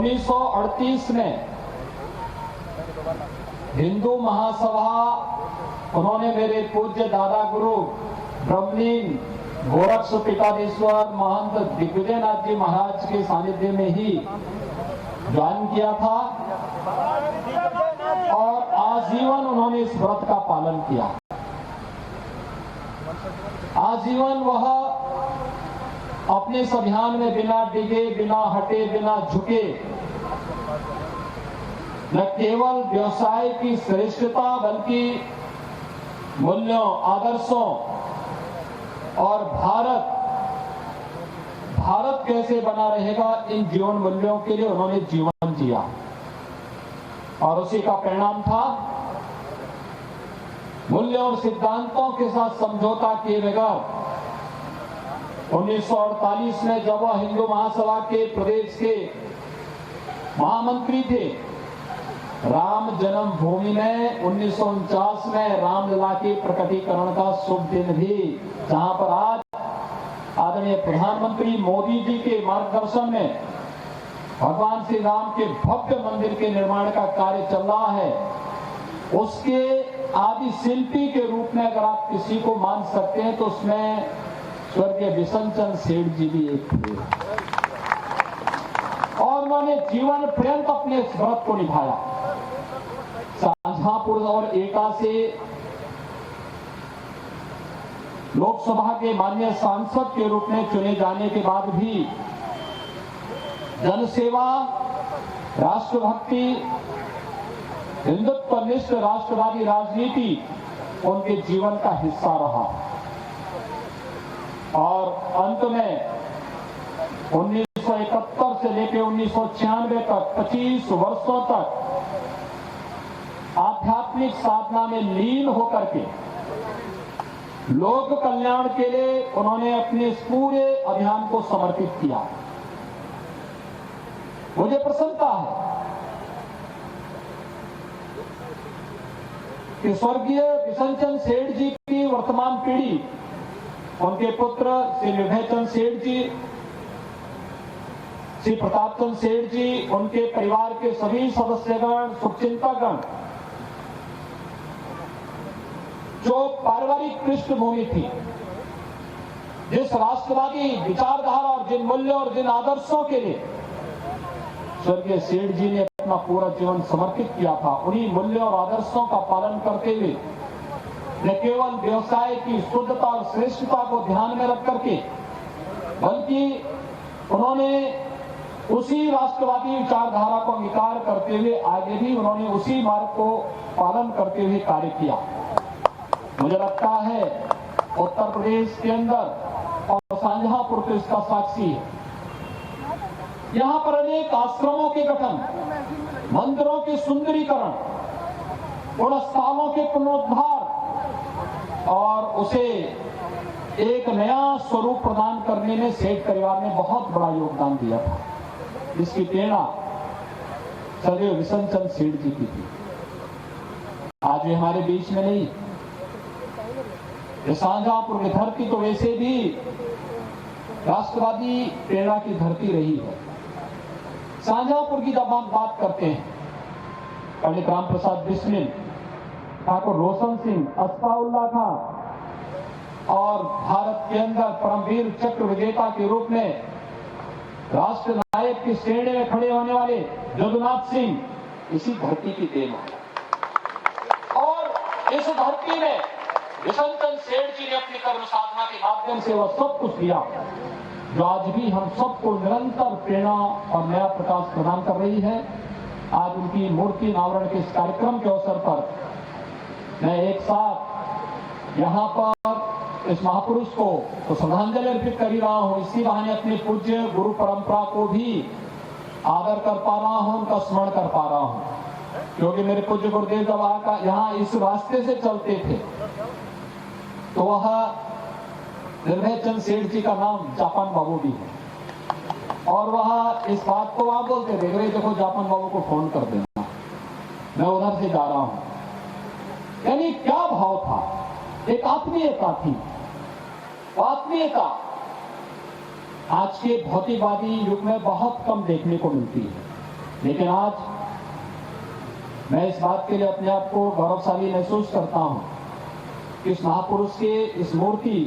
1938 में हिंदू महासभा, उन्होंने मेरे पूज्य दादा गुरु ब्रह्मलीन गोरक्ष पीठाधीश्वर महंत दिग्विजयनाथ जी महाराज के सानिध्य में ही ज्वाइन किया था और आजीवन उन्होंने इस व्रत का पालन किया। आजीवन वह अपने इस अभियान में बिना डिगे, बिना हटे, बिना झुके न केवल व्यवसाय की श्रेष्ठता बल्कि मूल्यों, आदर्शों और भारत कैसे बना रहेगा, इन जीवन मूल्यों के लिए उन्होंने जीवन जिया और उसी का परिणाम था मूल्यों और सिद्धांतों के साथ समझौता किए बगैर 1948 में जब वह हिंदू महासभा के प्रदेश के महामंत्री थे, राम जन्मभूमि में 1949 में रामलला के प्रकटीकरण का शुभ दिन भी, जहां पर आज आदरणीय प्रधानमंत्री मोदी जी के मार्गदर्शन में भगवान श्री राम के भव्य मंदिर के निर्माण का कार्य चल रहा है, उसके आदि शिल्पी के रूप में अगर आप किसी को मान सकते हैं तो उसमें स्वर्गीय बिशनचंद्र सेठ जी भी एक थे और उन्होंने जीवन पर्यंत अपने इस व्रत को निभाया। शाहजहांपुर और एटा से लोकसभा के माननीय सांसद के रूप में चुने जाने के बाद भी जनसेवा, राष्ट्रभक्ति, हिंदुत्वनिष्ठ राष्ट्रवादी राजनीति उनके जीवन का हिस्सा रहा और अंत में 1971 से लेकर 1996 तक 25 वर्षों तक आध्यात्मिक साधना में लीन होकर के लोक कल्याण के लिए उन्होंने अपने इस पूरे अभियान को समर्पित किया। मुझे प्रसन्नता है कि स्वर्गीय बिशनचंद्र सेठ जी की वर्तमान पीढ़ी, उनके पुत्र श्री निर्भयचंद सेठ जी, श्री प्रतापचंद सेठ जी, उनके परिवार के सभी सदस्यगण, शुभचिंतकगण, जो पारिवारिक पृष्ठभूमि थी, जिस राष्ट्रवादी विचारधारा और जिन मूल्यों और जिन आदर्शों के लिए स्वर्गीय सेठ जी ने अपना पूरा जीवन समर्पित किया था, उन्हीं मूल्यों और आदर्शों का पालन करते हुए न केवल व्यवसाय की शुद्धता और श्रेष्ठता को ध्यान में रख करके बल्कि उन्होंने उसी राष्ट्रवादी विचारधारा को अंगीकार करते हुए आगे भी उन्होंने उसी मार्ग को पालन करते हुए कार्य किया। मुझे लगता है उत्तर प्रदेश के अंदर और शाहजहांपुर तो इसका साक्षी है। यहाँ पर अनेक आश्रमों के गठन, मंदिरों के सुंदरीकरण, पुण्यस्थलों के पुनरुद्धार और उसे एक नया स्वरूप प्रदान करने में सेठ परिवार ने बहुत बड़ा योगदान दिया था। इसकी प्रेरणा सदैव बिशनचंद्र सेठ जी की थी। आज वे हमारे बीच में नहीं। शाहजहांपुर की धरती तो वैसे भी राष्ट्रवादी प्रेरणा की धरती रही है। शाहजहांपुर की जब हम बात करते हैं, पंडित राम प्रसाद बिस्मिल, ठाकुर रोशन सिंह, अस्फाउल्लाह खां और भारत के अंदर परमवीर चक्र विजेता के रूप में राष्ट्र नायक की श्रेणी में खड़े होने वाले जदुनाथ सिंह, इसी धरती की देन है। और इस धरती में बिशनचंद्र सेठ जी ने अपनी कर्म साधना के माध्यम से वह सब कुछ दिया जो आज भी हम सबको निरंतर प्रेरणा और नया प्रकाश प्रदान कर रही है। आज उनकी मूर्ति अनावरण के इस कार्यक्रम के अवसर पर मैं एक साथ यहाँ पर इस महापुरुष को तो श्रद्धांजलि अर्पित कर ही रहा हूँ, इसी बहाने अपनी पूज्य गुरु परंपरा को भी आदर कर पा रहा हूँ, उनका स्मरण कर पा रहा हूँ। क्योंकि मेरे पूज्य गुरुदेव जब यहाँ इस रास्ते से चलते थे तो वह निर्भयचंद सेठ जी का नाम जापान बाबू भी है और वह इस बात को वहां बोलते थे, देखो जापान बाबू को फोन कर देना, मैं उधर से जा रहा हूं। यानी क्या भाव था, एक आत्मीयता थी। आत्मीयता आज के भौतिकवादी युग में बहुत कम देखने को मिलती है। लेकिन आज मैं इस बात के लिए अपने आप को गौरवशाली महसूस करता हूं कि इस महापुरुष के इस मूर्ति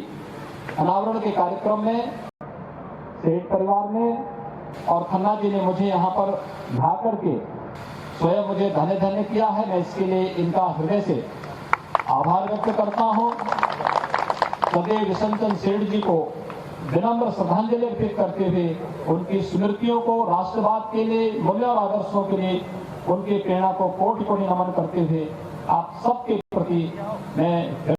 अनावरण के कार्यक्रम में सेठ परिवार ने और खन्ना जी ने मुझे यहाँ पर ला करके स्वयं मुझे धन्य धन्य किया है। मैं इसके लिए इनका हृदय से आभार व्यक्त करता हूँ। सदैव विशनचंद्र सेठ जी को विनम्र श्रद्धांजलि अर्पित करते हुए उनकी स्मृतियों को राष्ट्रवाद के लिए, मूल्य और आदर्शों के लिए उनकी प्रेरणा को कोटि कोटि नमन करते हुए आप सबके प्रति मैं